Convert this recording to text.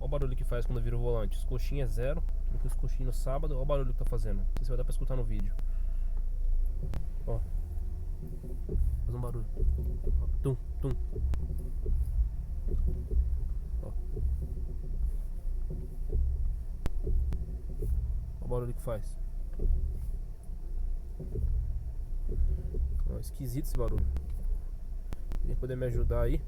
Olha o barulho que faz quando vira o volante. Os coxinhos é zero. Troquei os coxinhos no sábado. Olha o barulho que tá fazendo. Não sei se vai dar pra escutar no vídeo. Ó. Faz um barulho. Ó. Tum, tum. Ó. Olha o barulho que faz. Ó, esquisito esse barulho. Quem poder me ajudar aí?